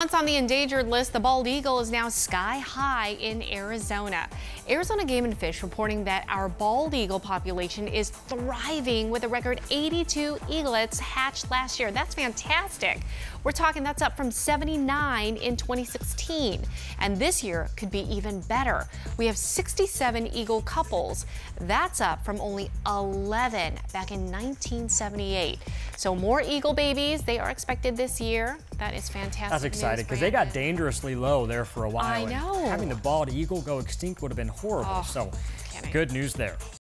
Once on the endangered list, the bald eagle is now sky high in Arizona. Arizona Game & Fish reporting that our bald eagle population is thriving with a record 82 eaglets hatched last year. That's fantastic. We're talking that's up from 79 in 2016. And this year could be even better. We have 67 eagle couples. That's up from only 11 back in 1978. So more eagle babies, they are expected this year. That is fantastic. That's exciting because they got dangerously low there for a while. I know. And having the bald eagle go extinct would have been horrible. Oh, So kidding. good news there.